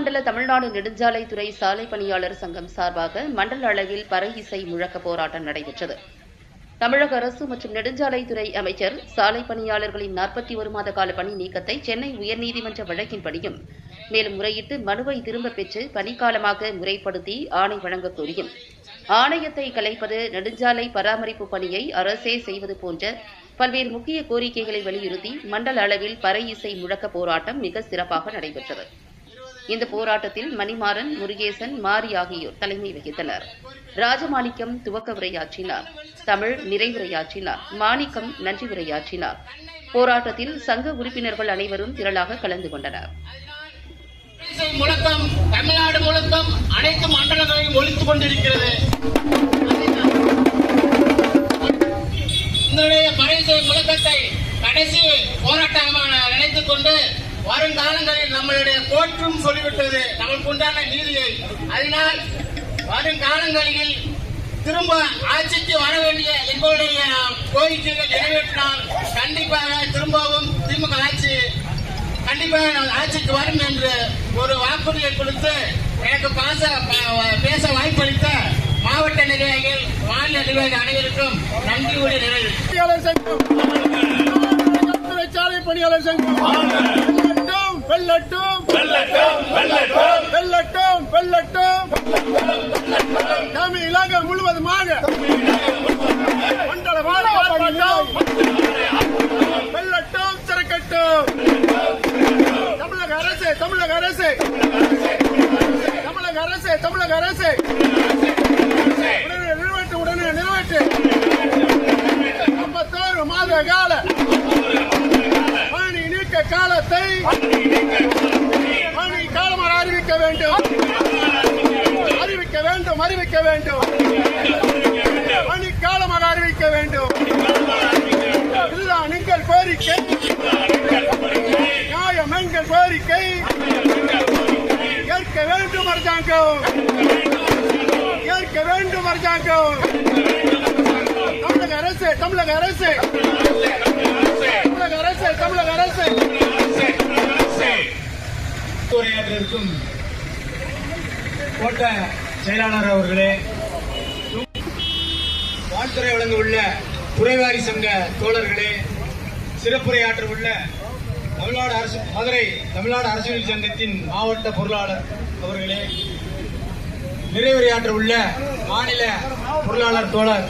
மண்டல தமிழ்நாடு நெடுஞ்சாலைத்துறை சாலை பணியாளர் சங்கம் சார்பாக மண்டல அளவில் பறை இசை முழக்க போராட்டம் நடைபெற்றது. தமிழக அரசு மற்றும் நெடுஞ்சாலைத்துறை அமைச்சர் சாலை பணியாளர்களின் 41 மாத கால பணி நீக்கத்தை சென்னை உயர்நீதிமன்ற வழக்கின்படியும் மேலும் முறையிட்டு மனுவை திரும்பப் பெற்று பணிக்காலமாக முறைப்படுத்தி ஆணை வழங்கக் கோரியும் ஆணையத்தை கலைப்பது, நெடுஞ்சாலை பராமரிப்பு பணியை அரசே செய்வது போன்ற பல்வேறு முக்கிய கோரிக்கைகளை வலியுறுத்தி மண்டல அளவில் பறை இசை முழக்க போராட்டம் மிக சிறப்பாக நடைபெற்றது. இந்த போராட்டத்தில் மணிமாறன், முருகேசன், மாரி ஆகியோர் தலைமை வகித்தனர். ராஜமாணிக்கம் துவக்க உரையாற்றினார். தமிழ் நிறைவுரையாற்றினார். மாணிக்கம் நன்றி உரையாற்றினார். போராட்டத்தில் சங்க உறுப்பினர்கள் அனைவரும் திரளாக கலந்து கொண்டனர். முழக்கம் தமிழ்நாடு முழுக்கம் அனைத்து மண்டலங்களையும் ஒலித்துக் கொண்டிருக்கிறது. இந்த பறையிசை முழக்கத்தை கடைசி போராட்டமாக நினைத்துக் கொண்டு வருங்காலங்களில் நம்மளுடைய கோர்ட்டும் சொல்லிவிட்டது நமக்கு உண்டான நீதியை. அதனால் வருங்காலங்களில் திரும்ப ஆட்சிக்கு வர வேண்டிய எங்களுடைய கோரிக்கைகள் நிறைவேற்றினால் கண்டிப்பாக திரும்பவும் திமுக ஆட்சி கண்டிப்பாக ஆட்சிக்கு வரும் என்று ஒரு வாக்குறுதியை கொடுத்து எனக்கு பேச வாய்ப்பளித்த மாவட்ட நிர்வாகிகள், மாநில நிர்வாகிகள் அனைவருக்கும் நன்றி கூறி சாலை பணியாளர் சங்கம் வெல்லட்டும் தமிழகம் முழுவதுமாக மண்டல போராட்டம் வெல்லட்டும், சிறக்கட்டும். தமிழக அரசு உடனே நிறைவேற்று 51 மாத கால பணி நீக்க காலத்தை பணி காலமாக அறிவிக்க வேண்டும். பணி காலமாக அறிவிக்க வேண்டும். இதுதான் எங்கள் கோரிக்கை, நியாயம் எங்கள் கோரிக்கை. ஏற்க வேண்டும் அரசாங்கம், தமிழக அரசு உரையாற்றிருக்கும் கோட்ட செயலாளர் அவர்களே, வாழ்த்துறை வழங்க உள்ள துறைவாரி சங்க தோழர்களே, சிறப்புரையாற்ற உள்ள மதுரை தமிழ்நாடு அரசியல் சங்கத்தின் மாவட்ட பொருளாளர் அவர்களே, நிறைவுரையாற்ற உள்ள மாநில பொருளாளர் தோழர்